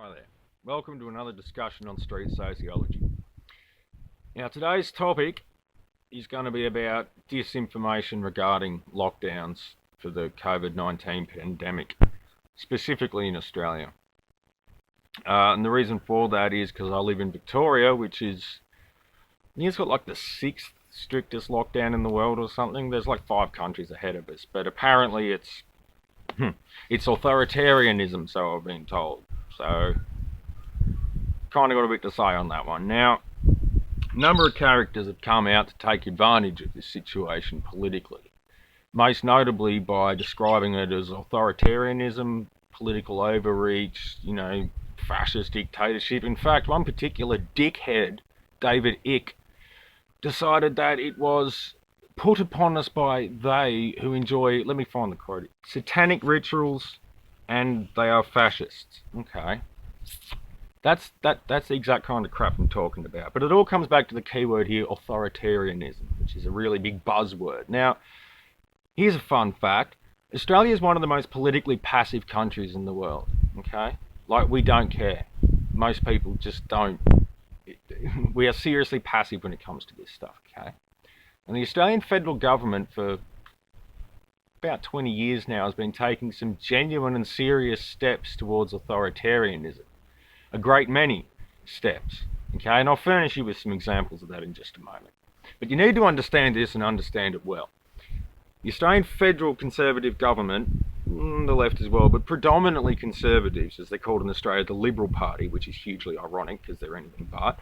Hi there. Welcome to another discussion on street sociology. Now, today's topic is going to be about disinformation regarding lockdowns for the COVID-19 pandemic, specifically in Australia. And the reason for that is because I live in Victoria, which is, I think it's got like the sixth strictest lockdown in the world or something. There's like 5 countries ahead of us, but apparently it's authoritarianism, so I've been told. So, kind of got a bit to say on that one. Now, a number of characters have come out to take advantage of this situation politically, most notably by describing it as authoritarianism, political overreach, fascist dictatorship. In fact, one particular dickhead, David Icke, decided that it was put upon us by they who enjoy, let me find the quote, satanic rituals and they are fascists. Okay. That's the exact kind of crap I'm talking about. But it all comes back to the key word here, authoritarianism, which is a really big buzzword. Now, here's a fun fact. Australia is one of the most politically passive countries in the world. Okay? Like, we don't care. Most people just don't. We are seriously passive when it comes to this stuff. Okay? And the Australian federal government for about 20 years now has been taking some genuine and serious steps towards authoritarianism. A great many steps. Okay, and I'll furnish you with some examples of that in just a moment. But you need to understand this and understand it well. The Australian federal conservative government, the left as well, but predominantly conservatives, as they're called in Australia, the Liberal Party, which is hugely ironic because they're anything but,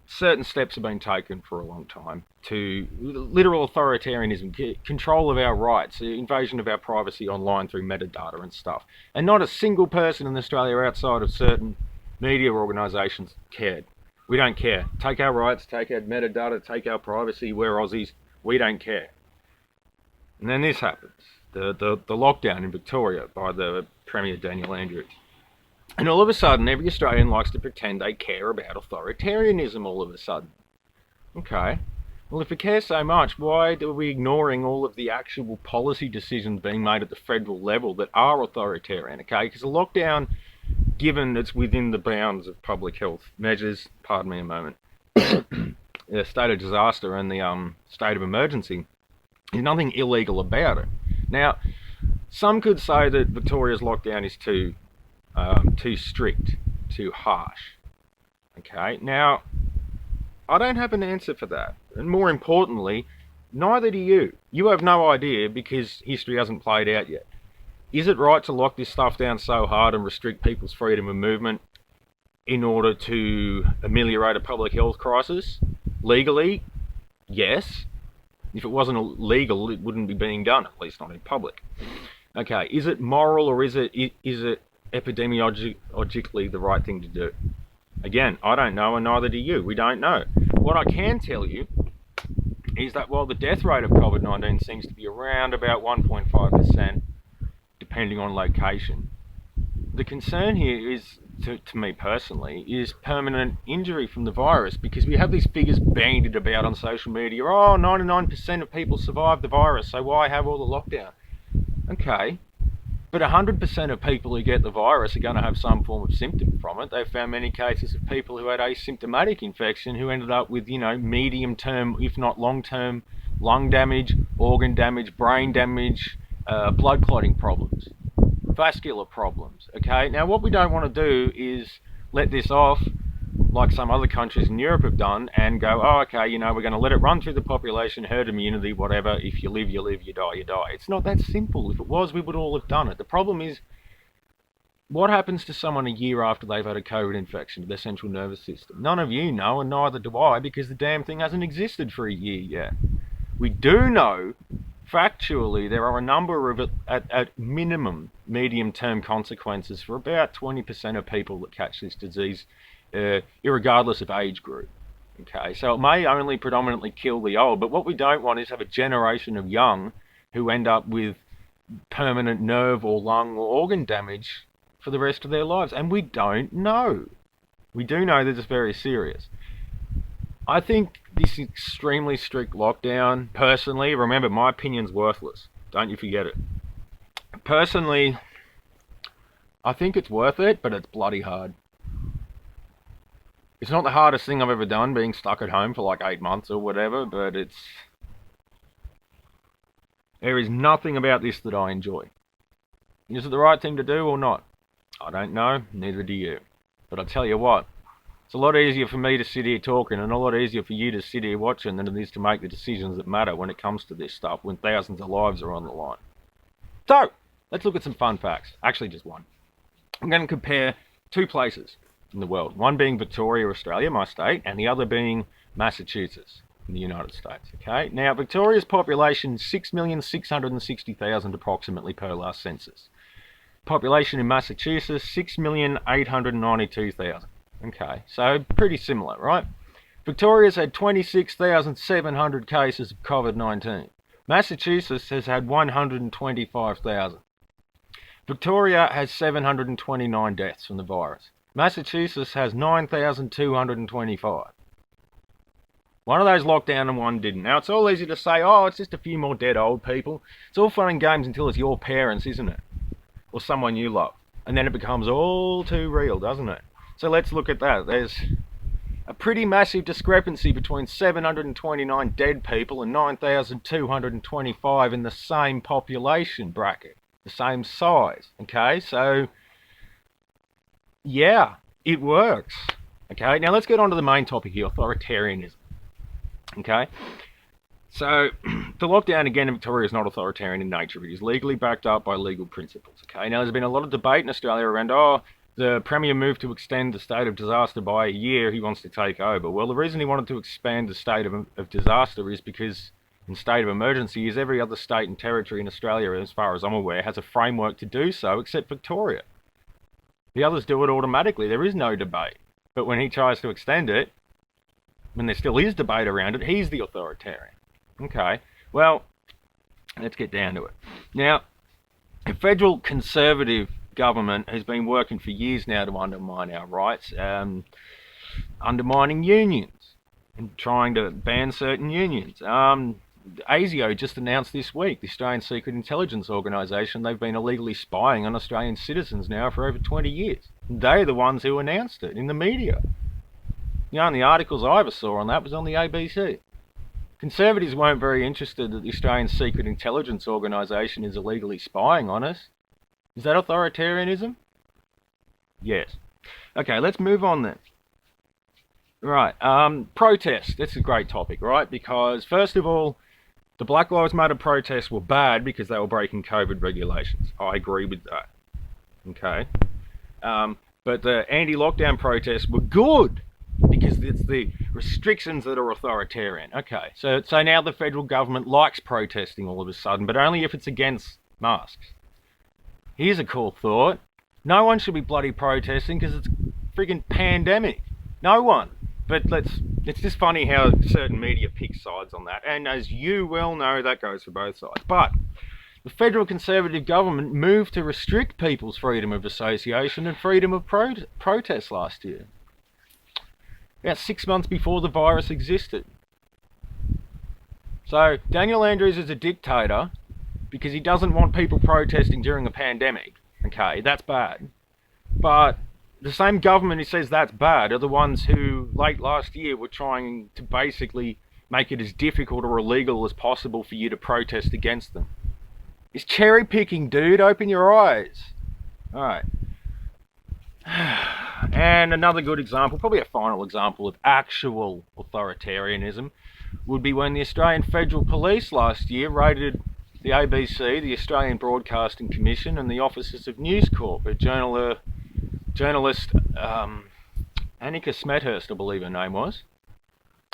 certain steps have been taken for a long time to literal authoritarianism, control of our rights, the invasion of our privacy online through metadata and stuff. And not a single person in Australia outside of certain media organisations cared. We don't care. Take our rights, take our metadata, take our privacy. We're Aussies. We don't care. And then this happens. The lockdown in Victoria by the Premier Daniel Andrews. And all of a sudden, every Australian likes to pretend they care about authoritarianism all of a sudden. Okay. Well, if we care so much, why are we ignoring all of the actual policy decisions being made at the federal level that are authoritarian? Okay, because a lockdown, given it's within the bounds of public health measures, pardon me a moment, the state of disaster and the state of emergency, there's nothing illegal about it. Now, some could say that Victoria's lockdown is too strict, too harsh. Okay, now, I don't have an answer for that. And more importantly, neither do you. You have no idea because history hasn't played out yet. Is it right to lock this stuff down so hard and restrict people's freedom of movement in order to ameliorate a public health crisis? Legally, yes. If it wasn't illegal, it wouldn't be being done, at least not in public. Okay, is it moral or is it epidemiologically the right thing to do? Again, I don't know and neither do you. We don't know. What I can tell you is that while the death rate of COVID-19 seems to be around about 1.5%, depending on location, the concern here is, to me personally, is permanent injury from the virus, because we have these figures bandied about on social media. Oh, 99% of people survive the virus, so why have all the lockdown? Okay. But 100% of people who get the virus are going to have some form of symptom from it. They've found many cases of people who had asymptomatic infection who ended up with, medium-term, if not long-term, lung damage, organ damage, brain damage, blood clotting problems, vascular problems. Okay, now what we don't want to do is let this off like some other countries in Europe have done and go, oh, okay, we're going to let it run through the population, herd immunity, whatever. If you live, you live. You die, you die. It's not that simple. If it was, we would all have done it. The problem is, what happens to someone a year after they've had a COVID infection to their central nervous system? None of you know, and neither do I, because the damn thing hasn't existed for a year yet. We do know, factually, there are a number of, at minimum, medium-term consequences for about 20% of people that catch this disease, irregardless of age group. Okay, so it may only predominantly kill the old, but what we don't want is have a generation of young who end up with permanent nerve or lung or organ damage for the rest of their lives, and we don't know. We do know that it's very serious. I think this extremely strict lockdown, personally, remember, my opinion's worthless. Don't you forget it. Personally, I think it's worth it, but it's bloody hard. It's not the hardest thing I've ever done, being stuck at home for like 8 months or whatever, but there is nothing about this that I enjoy. Is it the right thing to do or not? I don't know, neither do you. But I tell you what, it's a lot easier for me to sit here talking and a lot easier for you to sit here watching than it is to make the decisions that matter when it comes to this stuff, when thousands of lives are on the line. So, let's look at some fun facts. Actually, just one. I'm going to compare two places in the world. One being Victoria, Australia, my state, and the other being Massachusetts in the United States. Okay. Now, Victoria's population is 6,660,000 approximately per last census. Population in Massachusetts, 6,892,000. Okay, so pretty similar, right? Victoria's had 26,700 cases of COVID-19. Massachusetts has had 125,000. Victoria has 729 deaths from the virus. Massachusetts has 9,225. One of those locked down and one didn't. Now, it's all easy to say, oh, it's just a few more dead old people. It's all fun and games until it's your parents, isn't it? Or someone you love. And then it becomes all too real, doesn't it? So let's look at that. There's a pretty massive discrepancy between 729 dead people and 9,225 in the same population bracket. The same size. Okay, so yeah, it works. Okay, now let's get on to the main topic here, authoritarianism. Okay, so the lockdown again in Victoria is not authoritarian in nature. It is legally backed up by legal principles. Okay, now there's been a lot of debate in Australia around, the Premier moved to extend the state of disaster by a year, he wants to take over. Well, the reason he wanted to expand the state of disaster is because in state of emergency is every other state and territory in Australia, as far as I'm aware, has a framework to do so, except Victoria. The others do it automatically. There is no debate. But when he tries to extend it, when there still is debate around it, he's the authoritarian. Okay, well, let's get down to it. Now, the federal Conservative government has been working for years now to undermine our rights, undermining unions and trying to ban certain unions. ASIO just announced this week, the Australian Secret Intelligence Organisation, they've been illegally spying on Australian citizens now for over 20 years. They're the ones who announced it in the media. The only articles I ever saw on that was on the ABC. Conservatives weren't very interested that the Australian Secret Intelligence Organisation is illegally spying on us. Is that authoritarianism? Yes. Okay, let's move on then. Right, protests. That's a great topic, right? Because, first of all, the Black Lives Matter protests were bad because they were breaking COVID regulations. I agree with that. Okay. But the anti-lockdown protests were good because it's the restrictions that are authoritarian. Okay, so now the federal government likes protesting all of a sudden, but only if it's against masks. Here's a cool thought. No one should be bloody protesting because it's a friggin' pandemic. No one. But it's just funny how certain media pick sides on that. And as you well know, that goes for both sides. But the federal Conservative government moved to restrict people's freedom of association and freedom of protest last year. About 6 months before the virus existed. So Daniel Andrews is a dictator because he doesn't want people protesting during a pandemic. Okay, that's bad. But the same government who says that's bad are the ones who, late last year, were trying to basically make it as difficult or illegal as possible for you to protest against them. It's cherry picking, dude. Open your eyes. Alright. And another good example, probably a final example of actual authoritarianism, would be when the Australian Federal Police last year raided the ABC, the Australian Broadcasting Commission, and the offices of News Corp. A journalist, Annika Smethurst, I believe her name was.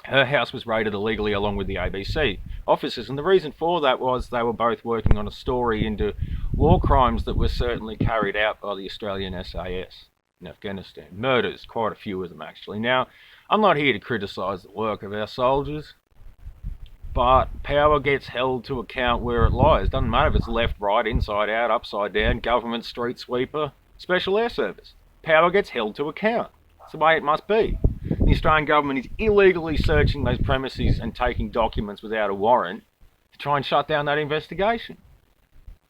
Her house was raided illegally along with the ABC officers, and the reason for that was they were both working on a story into war crimes that were certainly carried out by the Australian SAS in Afghanistan. Murders, quite a few of them actually. Now, I'm not here to criticise the work of our soldiers, but power gets held to account where it lies. Doesn't matter if it's left, right, inside out, upside down, government, street sweeper, special air service. Power gets held to account. That's the way it must be. The Australian government is illegally searching those premises and taking documents without a warrant to try and shut down that investigation.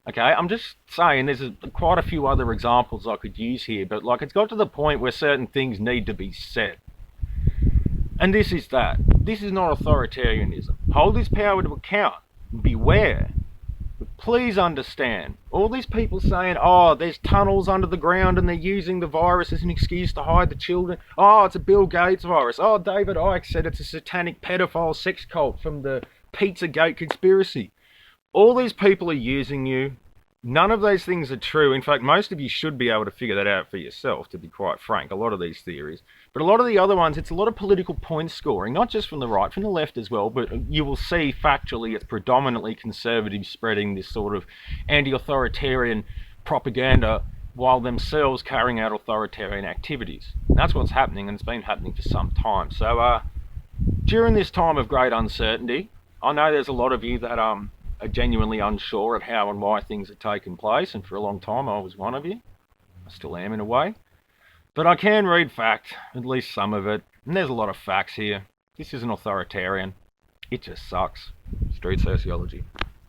Okay, I'm just saying there's quite a few other examples I could use here, but like it's got to the point where certain things need to be said. And this is that. This is not authoritarianism. Hold this power to account. Beware. But please understand, all these people saying, oh, there's tunnels under the ground and they're using the virus as an excuse to hide the children. Oh, it's a Bill Gates virus. Oh, David Icke said it's a satanic pedophile sex cult from the Pizzagate conspiracy. All these people are using you. None of those things are true. In fact, most of you should be able to figure that out for yourself, to be quite frank, a lot of these theories. But a lot of the other ones, it's a lot of political point scoring, not just from the right, from the left as well, but you will see factually it's predominantly conservatives spreading this sort of anti-authoritarian propaganda while themselves carrying out authoritarian activities. And that's what's happening, and it's been happening for some time. So during this time of great uncertainty, I know there's a lot of you that are genuinely unsure of how and why things are taking place, and for a long time I was one of you. I still am in a way. But I can read fact, at least some of it, and there's a lot of facts here. This isn't authoritarian. It just sucks. Street sociology.